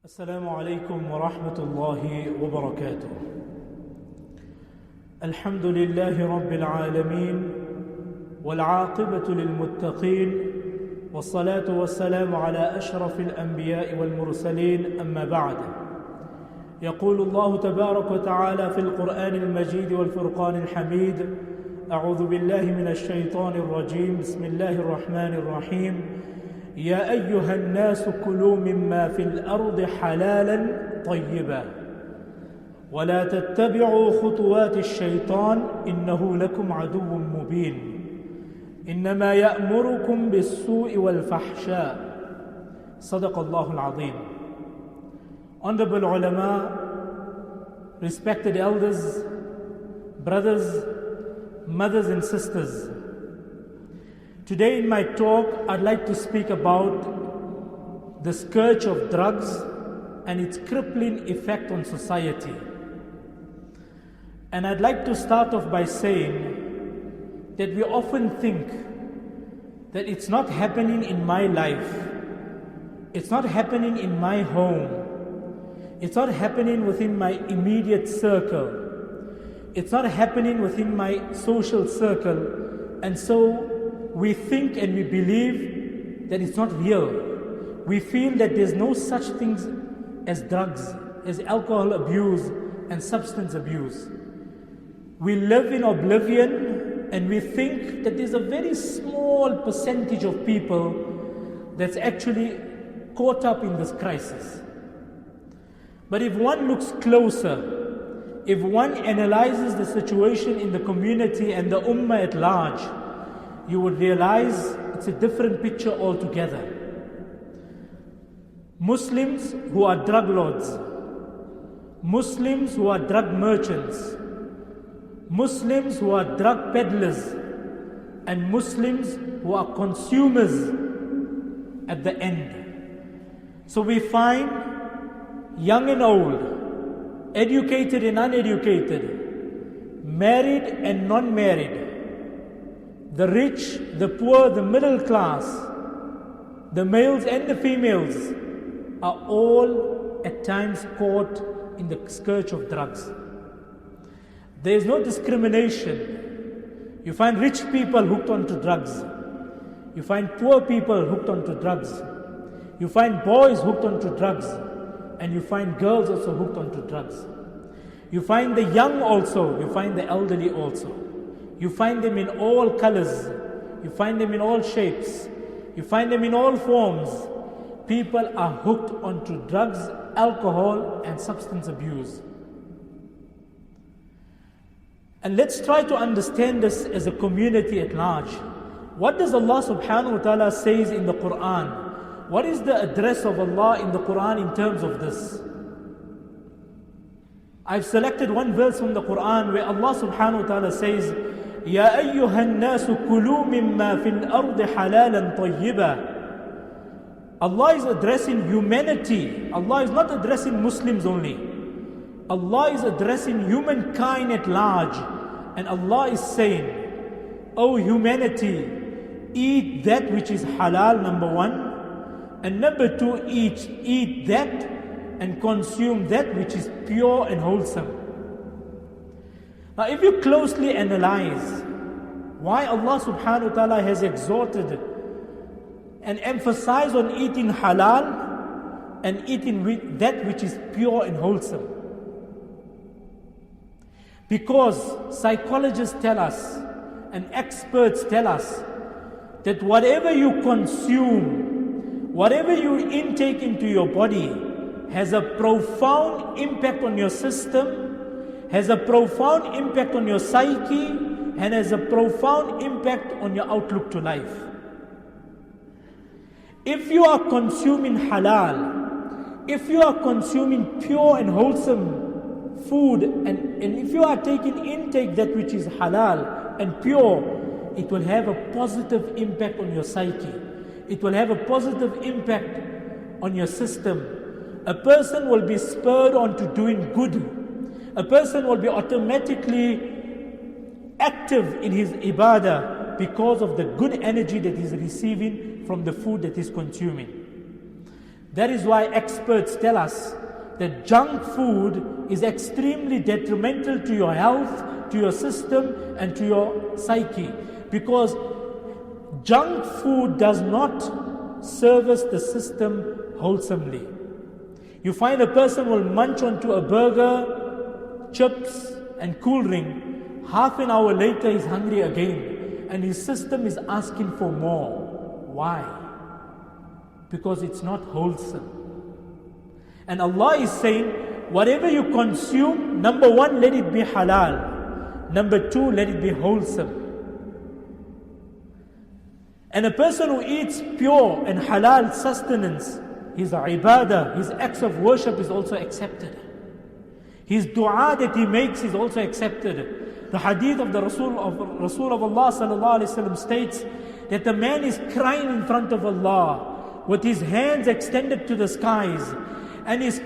السلام عليكم ورحمة الله وبركاته. الحمد لله رب العالمين والعاقبة للمتقين والصلاة والسلام على أشرف الأنبياء والمرسلين، أما بعد. يقول الله تبارك وتعالى في القرآن المجيد والفرقان الحميد: أعوذ بالله من الشيطان الرجيم، بسم الله الرحمن الرحيم. يا أيها الناس كلوا مما في الأرض حلالا طيبا ولا تتبعوا خطوات الشيطان إنه لكم عدو مبين إنما يأمركم بالسوء والفحشاء. صدق الله العظيم. Honorable ulama, respected elders, brothers, mothers and sisters, today in my talk I'd like to speak about the scourge of drugs and its crippling effect on society. And I'd like to start off by saying that we often think that it's not happening in my life, it's not happening in my home, it's not happening within my immediate circle, it's not happening within my social circle, and so we think and we believe that it's not real. We feel that there's no such things as drugs, as alcohol abuse and substance abuse. We live in oblivion and we think that there's a very small percentage of people that's actually caught up in this crisis. But if one looks closer, if one analyzes the situation in the community and the ummah at large, you would realize it's a different picture altogether. Muslims who are drug lords, Muslims who are drug merchants, Muslims who are drug peddlers, and Muslims who are consumers at the end. So we find young and old, educated and uneducated, married and non-married, the rich, the poor, the middle class, the males and the females are all at times caught in the scourge of drugs. There is no discrimination. You find rich people hooked onto drugs. You find poor people hooked onto drugs. You find boys hooked onto drugs. And you find girls also hooked onto drugs. You find the young also. You find the elderly also. You find them in all colors. You find them in all shapes. You find them in all forms. People are hooked onto drugs, alcohol, and substance abuse. And let's try to understand this as a community at large. What does Allah subhanahu wa ta'ala says in the Quran? What is the address of Allah in the Quran in terms of this? I've selected one verse from the Quran where Allah subhanahu wa ta'ala says, يَا أَيُّهَا النَّاسُ كُلُوا مِمَّا فِي الْأَرْضِ حَلَالًا طَيِّبًا. Allah is addressing humanity. Allah is not addressing Muslims only. Allah is addressing humankind at large. And Allah is saying, O humanity, eat that which is halal, number one. And number two, eat that and consume that which is pure and wholesome. Now if you closely analyze why Allah subhanahu wa ta'ala has exhorted and emphasized on eating halal and eating that which is pure and wholesome. Because psychologists tell us and experts tell us that whatever you consume, whatever you intake into your body has a profound impact on your system, has a profound impact on your psyche, and has a profound impact on your outlook to life. If you are consuming halal, if you are consuming pure and wholesome food, and if you are taking intake that which is halal and pure, it will have a positive impact on your psyche. It will have a positive impact on your system. A person will be spurred on to doing good. A person will be automatically active in his ibadah because of the good energy that he's receiving from the food that he's consuming. That is why experts tell us that junk food is extremely detrimental to your health, to your system, and to your psyche. Because junk food does not service the system wholesomely. You find a person will munch onto a burger, chips, and cool drink. Half an hour later, he's hungry again. And his system is asking for more. Why? Because it's not wholesome. And Allah is saying, whatever you consume, number one, let it be halal. Number two, let it be wholesome. And a person who eats pure and halal sustenance, his ibadah, his acts of worship is also accepted. His dua that he makes is also accepted. The hadith of the Rasul of Allah sallallahu alaihi wasallam states that the man is crying in front of Allah with his hands extended to the skies and is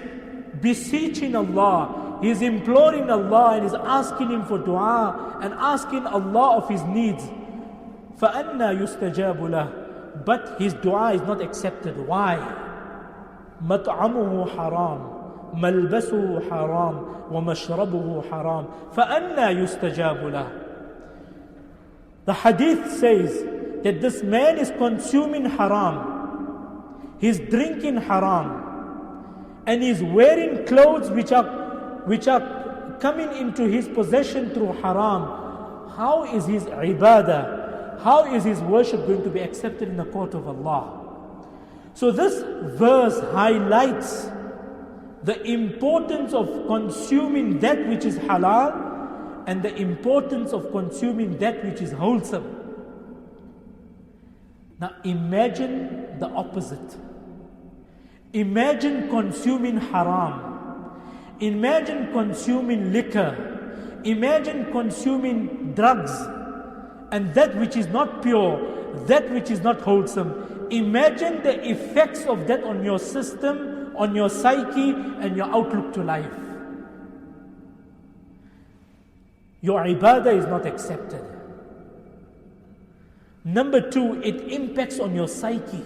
beseeching Allah. He is imploring Allah and is asking Him for dua and asking Allah of his needs. فَأَنَّا يُسْتَجَابُ لَهُ. But his dua is not accepted. Why? مَطْعَمُهُ حَرَامٌ مَلْبَسُهُ حَرَامٌ وَمَشْرَبُهُ حَرَامٌ فَأَنَّا يُسْتَجَابُ لَهُ. The hadith says that this man is consuming haram, he's drinking haram, and he's wearing clothes which are coming into his possession through haram. How is his ibadah, how is his worship going to be accepted in the court of Allah? So this verse highlights the importance of consuming that which is halal and the importance of consuming that which is wholesome. Now imagine the opposite. Imagine consuming haram. Imagine consuming liquor. Imagine consuming drugs. And that which is not pure, that which is not wholesome. Imagine the effects of that on your system, on your psyche, and your outlook to life. Your ibadah is not accepted. Number two, it impacts on your psyche.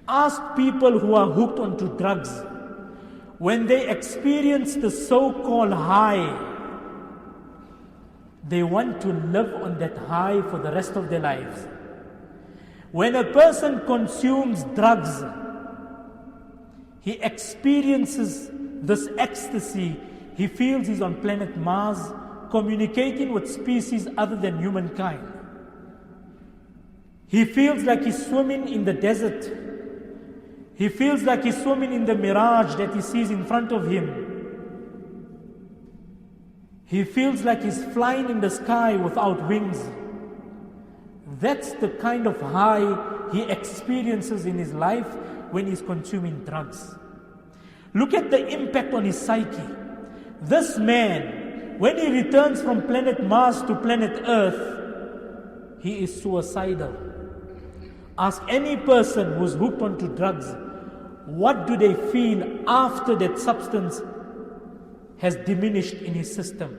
Ask people who are hooked onto drugs. When they experience the so-called high, they want to live on that high for the rest of their lives. When a person consumes drugs, he experiences this ecstasy. He feels he's on planet Mars, communicating with species other than humankind. He feels like he's swimming in the desert. He feels like he's swimming in the mirage that he sees in front of him. He feels like he's flying in the sky without wings. That's the kind of high he experiences in his life when he's consuming drugs. Look at the impact on his psyche. This man, when he returns from planet Mars to planet Earth, he is suicidal. Ask any person who's hooked onto drugs, what do they feel after that substance has diminished in his system?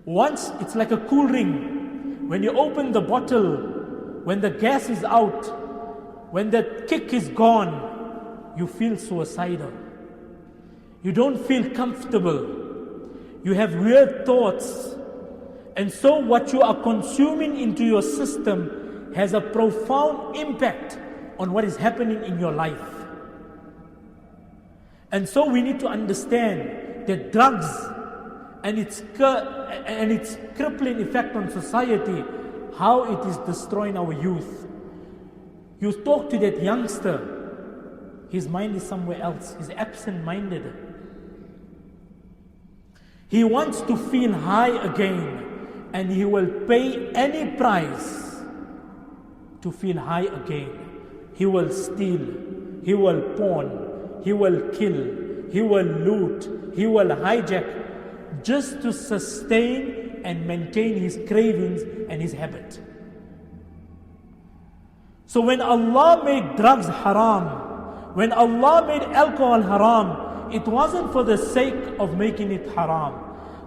Once, it's like a cool ring. When you open the bottle, when the gas is out, when the kick is gone, you feel suicidal. You don't feel comfortable. You have weird thoughts. And so what you are consuming into your system has a profound impact on what is happening in your life. And so we need to understand that drugs and its crippling effect on society, how it is destroying our youth. You talk to that youngster, his mind is somewhere else. He's absent-minded. He wants to feel high again, and he will pay any price to feel high again. He will steal, he will pawn, he will kill, he will loot, he will hijack, just to sustain and maintain his cravings and his habit. So when Allah made drugs haram, when Allah made alcohol haram, it wasn't for the sake of making it haram.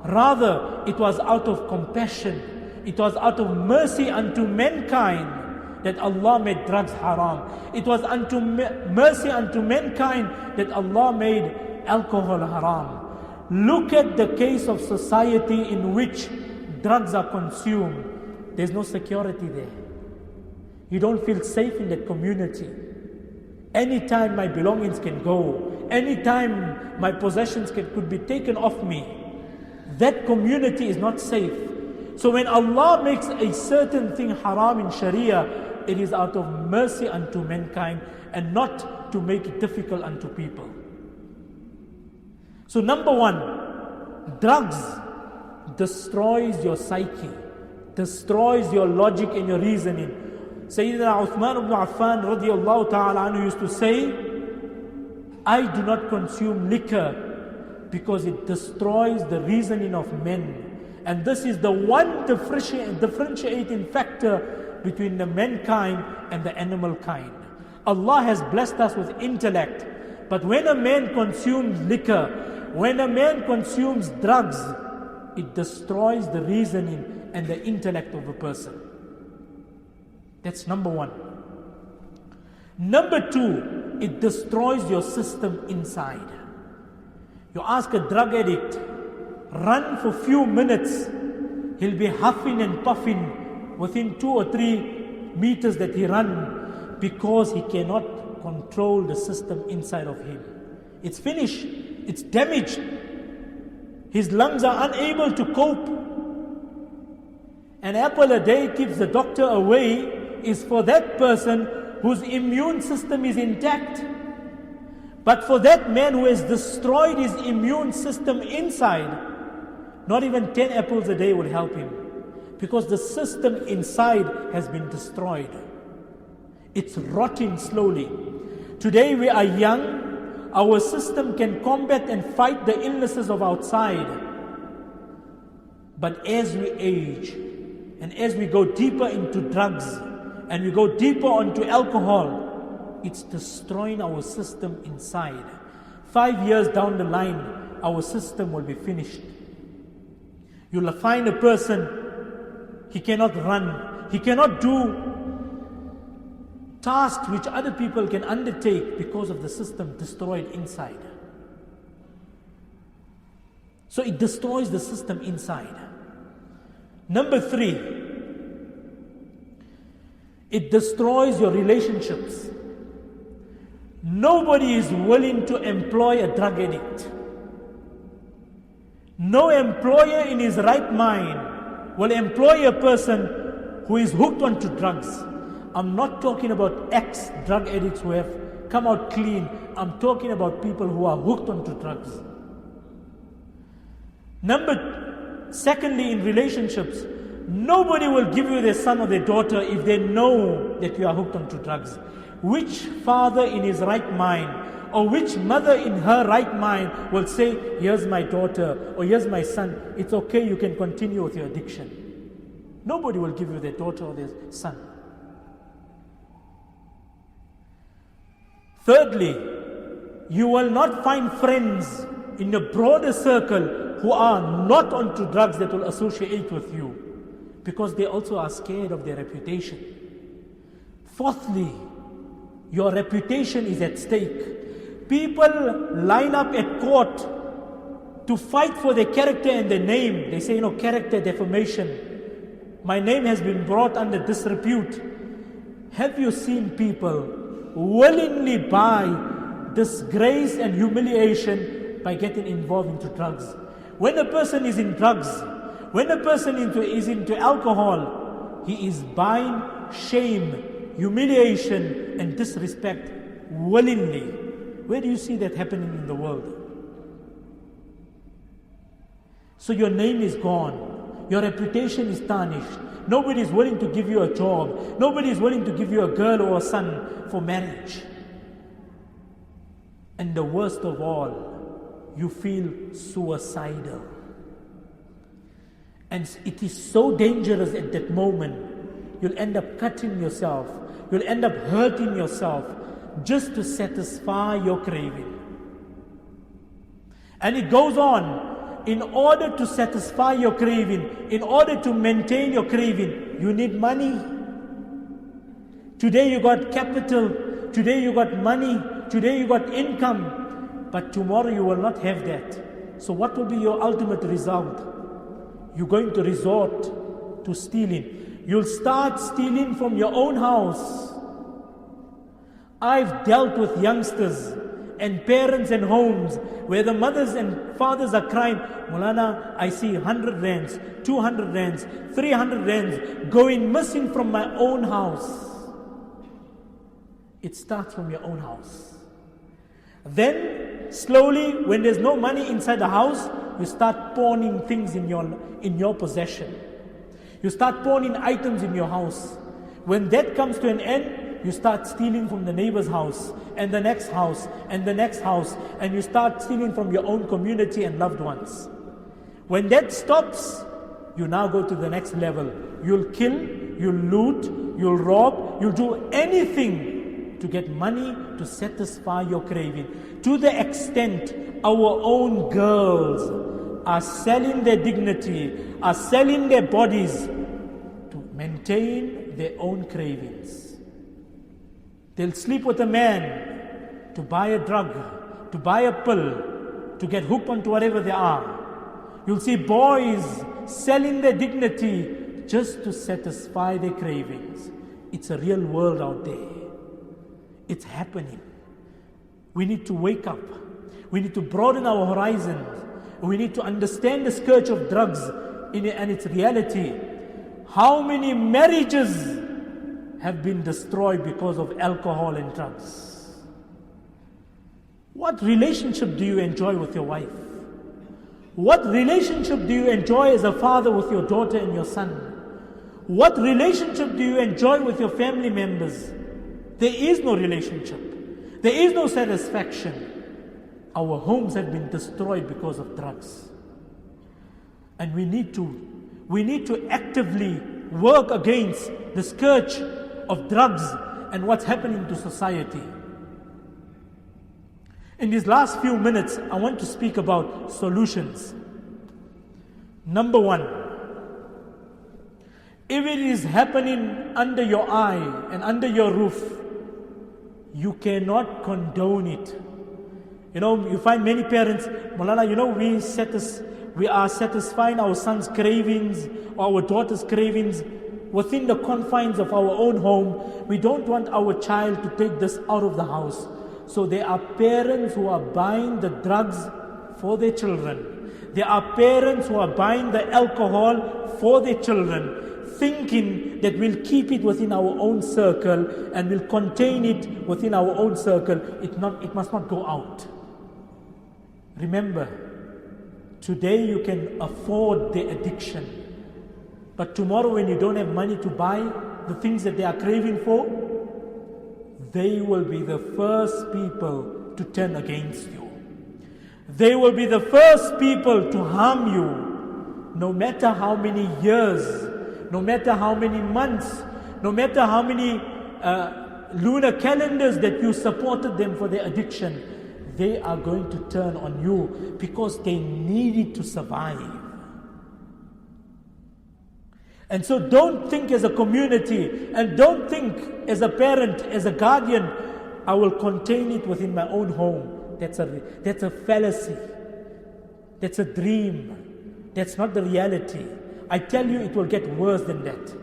Rather, it was out of compassion. It was out of mercy unto mankind that Allah made drugs haram. It was unto mercy unto mankind that Allah made alcohol haram. Look at the case of society in which drugs are consumed. There's no security there. You don't feel safe in that community. Anytime my belongings can go, anytime my possessions could be taken off me, that community is not safe. So when Allah makes a certain thing haram in Sharia, it is out of mercy unto mankind and not to make it difficult unto people. So number one, drugs destroys your psyche, destroys your logic and your reasoning. Sayyidina Uthman ibn Affan radiyallahu ta'ala anhu used to say, I do not consume liquor because it destroys the reasoning of men. And this is the one differentiating factor between the mankind and the animal kind. Allah has blessed us with intellect, but when a man consumes liquor, when a man consumes drugs, it destroys the reasoning and the intellect of a person. That's number one. Number two, it destroys your system inside. You ask a drug addict, run for few minutes, he'll be huffing and puffing within 2 or 3 meters that he run, because he cannot control the system inside of him. It's finished, it's damaged. His lungs are unable to cope. An apple a day keeps the doctor away is for that person whose immune system is intact. But for that man who has destroyed his immune system inside, not even 10 apples a day will help him, because the system inside has been destroyed. It's rotting slowly. Today we are young, our system can combat and fight the illnesses of outside. But as we age, and as we go deeper into drugs, and we go deeper onto alcohol, it's destroying our system inside. 5 years down the line, our system will be finished. You'll find a person, he cannot run, he cannot do tasks which other people can undertake because of the system destroyed inside. So it destroys the system inside. Number three, it destroys your relationships. Nobody is willing to employ a drug addict. No employer in his right mind will employ a person who is hooked onto drugs. I'm not talking about ex-drug addicts who have come out clean. I'm talking about people who are hooked onto drugs. Secondly, in relationships, nobody will give you their son or their daughter if they know that you are hooked onto drugs. Which father in his right mind, or which mother in her right mind will say, here's my daughter, or here's my son, it's okay, you can continue with your addiction. Nobody will give you their daughter or their son. Thirdly, you will not find friends in a broader circle who are not onto drugs that will associate with you, because they also are scared of their reputation. Fourthly, your reputation is at stake. People line up at court to fight for their character and their name. They say, character defamation. My name has been brought under disrepute. Have you seen people willingly buy disgrace and humiliation by getting involved into drugs? When a person is in drugs, when a person is into alcohol, he is buying shame, humiliation and disrespect willingly. Where do you see that happening in the world? So your name is gone. Your reputation is tarnished. Nobody is willing to give you a job. Nobody is willing to give you a girl or a son for marriage. And the worst of all, you feel suicidal. And it is so dangerous at that moment. You'll end up cutting yourself. You'll end up hurting yourself just to satisfy your craving. And it goes on. In order to satisfy your craving, in order to maintain your craving, you need money. Today you got capital, today you got money, today you got income, but tomorrow you will not have that. So what will be your ultimate result? You're going to resort to stealing. You'll start stealing from your own house. I've dealt with youngsters and parents and homes where the mothers and fathers are crying, Mulana, I see 100 rands, 200 rands, 300 rands going missing from my own house. It starts from your own house. Then, slowly, when there's no money inside the house, you start pawning things in your possession. You start pawning items in your house. When that comes to an end, you start stealing from the neighbor's house, and the next house, and the next house, and you start stealing from your own community and loved ones. When that stops, you now go to the next level. You'll kill, you'll loot, you'll rob, you'll do anything to get money to satisfy your craving. To the extent our own girls are selling their dignity, are selling their bodies to maintain their own cravings. They'll sleep with a man to buy a drug, to buy a pill, to get hooked onto whatever they are. You'll see boys selling their dignity just to satisfy their cravings. It's a real world out there. It's happening. We need to wake up. We need to broaden our horizons. We need to understand the scourge of drugs and its reality. How many marriages have been destroyed because of alcohol and drugs? What relationship do you enjoy with your wife? What relationship do you enjoy as a father with your daughter and your son? What relationship do you enjoy with your family members? There is no relationship. There is no satisfaction. Our homes have been destroyed because of drugs. And we need to actively work against the scourge of drugs and what's happening to society. In these last few minutes, I want to speak about solutions. Number one, if it is happening under your eye and under your roof, you cannot condone it. You know, you find many parents, Malala, you know, we are satisfying our son's cravings or our daughter's cravings within the confines of our own home. We don't want our child to take this out of the house. So there are parents who are buying the drugs for their children. There are parents who are buying the alcohol for their children, thinking that we'll keep it within our own circle and we'll contain it within our own circle. It must not go out. Remember, today you can afford the addiction, but tomorrow when you don't have money to buy the things that they are craving for, they will be the first people to turn against you. They will be the first people to harm you, no matter how many years, no matter how many months, no matter how many lunar calendars that you supported them for their addiction. They are going to turn on you because they need it to survive. And so don't think as a community and don't think as a parent, as a guardian, I will contain it within my own home. That's a fallacy. That's a dream. That's not the reality. I tell you, it will get worse than that.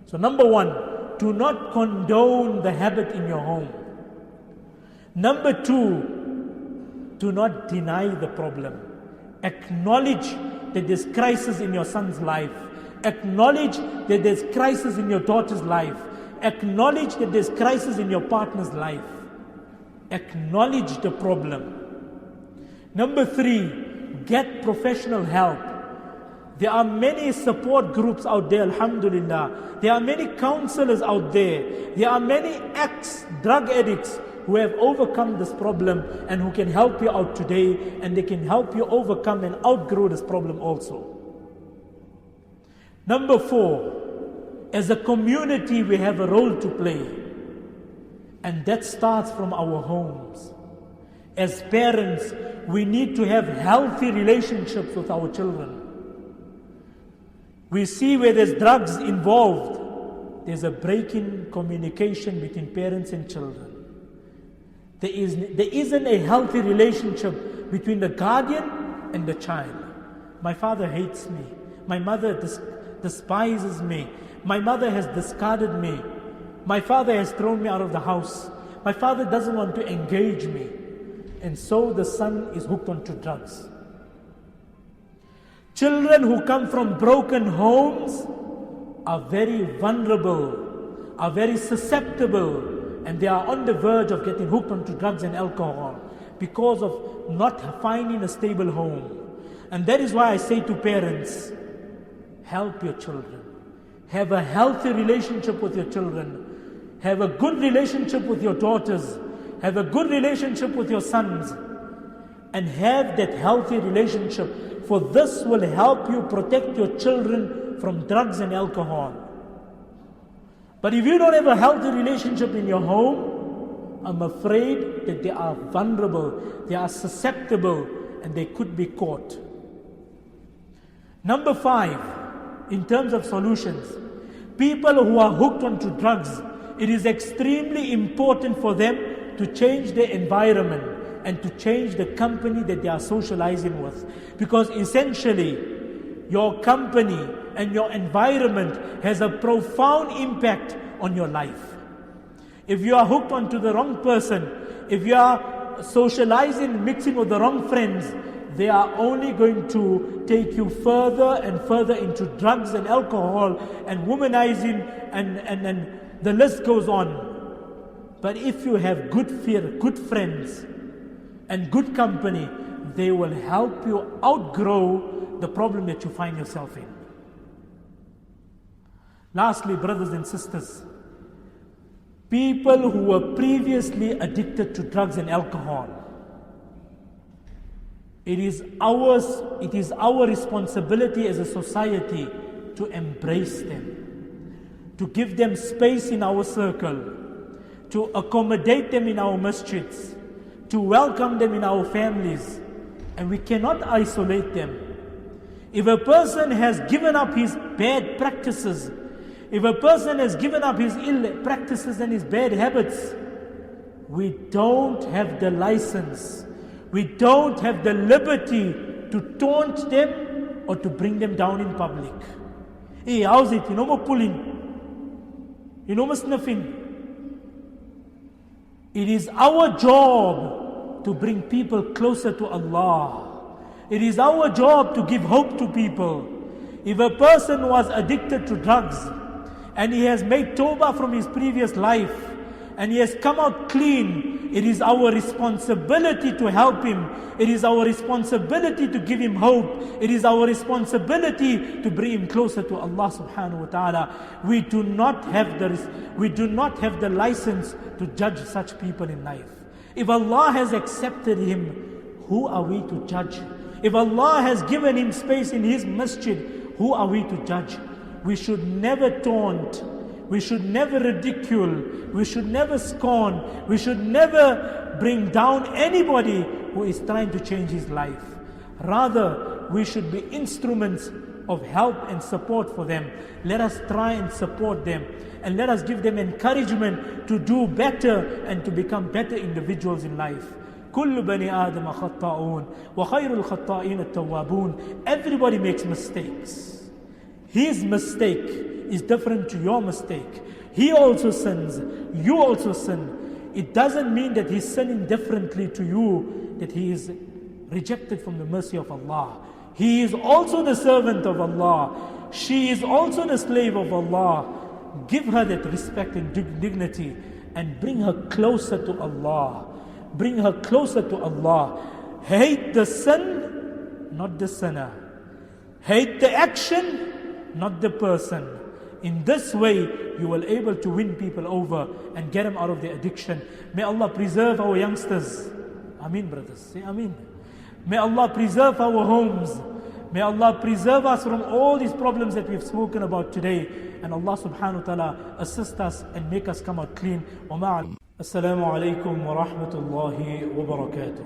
So number one, do not condone the habit in your home. Number two, do not deny the problem. Acknowledge that there's crisis in your son's life. Acknowledge that there's crisis in your daughter's life. Acknowledge that there's crisis in your partner's life. Acknowledge the problem. Number three, get professional help. There are many support groups out there, alhamdulillah. There are many counselors out there. There are many ex-drug addicts who have overcome this problem and who can help you out today, and they can help you overcome and outgrow this problem also. Number four, as a community we have a role to play, and that starts from our homes. As parents, we need to have healthy relationships with our children. We see where there's drugs involved, there's a break in communication between parents and children. There isn't a healthy relationship between the guardian and the child. My father hates me. My mother despises me. My mother has discarded me. My father has thrown me out of the house. My father doesn't want to engage me. And so the son is hooked onto drugs. Children who come from broken homes are very vulnerable, are very susceptible, and they are on the verge of getting hooked onto drugs and alcohol because of not finding a stable home. And that is why I say to parents, help your children. Have a healthy relationship with your children. Have a good relationship with your daughters. Have a good relationship with your sons. And have that healthy relationship, for this will help you protect your children from drugs and alcohol. But if you don't have a healthy relationship in your home, I'm afraid that they are vulnerable, they are susceptible, and they could be caught. Number 5, in terms of solutions, people who are hooked onto drugs, it is extremely important for them to change their environment and to change the company that they are socializing with. Because essentially, your company and your environment has a profound impact on your life. If you are hooked onto the wrong person, if you are socializing, mixing with the wrong friends, they are only going to take you further and further into drugs and alcohol and womanizing, and the list goes on. But if you have good friends and good company, they will help you outgrow the problem that you find yourself in. Lastly, brothers and sisters, people who were previously addicted to drugs and alcohol, it is our responsibility as a society to embrace them, to give them space in our circle, to accommodate them in our masjids, to welcome them in our families, and we cannot isolate them. If a person has given up his bad practices, if a person has given up his ill practices and his bad habits, we don't have the license, we don't have the liberty to taunt them or to bring them down in public. Hey, how's it? You no more pulling. You no more sniffing. It is our job to bring people closer to Allah. It is our job to give hope to people. If a person was addicted to drugs and he has made tawbah from his previous life and he has come out clean, it is our responsibility to help him. It is our responsibility to give him hope. It is our responsibility to bring him closer to Allah subhanahu wa ta'ala. We do not have the license to judge such people in life. If Allah has accepted him, who are we to judge? If Allah has given him space in his masjid, who are we to judge? We should never taunt. We should never ridicule. We should never scorn. We should never bring down anybody who is trying to change his life. Rather, we should be instruments of help and support for them. Let us try and support them. And let us give them encouragement to do better and to become better individuals in life. كل بني آدم خطاؤون وخير الخطائين التوابون. Everybody makes mistakes. His mistake is different to your mistake. He also sins. You also sin. It doesn't mean that he's sinning differently to you, that he is rejected from the mercy of Allah. He is also the servant of Allah. She is also the slave of Allah. Give her that respect and dignity and bring her closer to Allah. Bring her closer to Allah. Hate the sin, not the sinner. Hate the action, not the person. In this way, you will be able to win people over and get them out of their addiction. May Allah preserve our youngsters. Ameen, brothers. Say Ameen. May Allah preserve our homes. May Allah preserve us from all these problems that we've spoken about today. And Allah subhanahu wa ta'ala assist us and make us come out clean. Assalamu alaikum wa rahmatullahi wa barakatuh.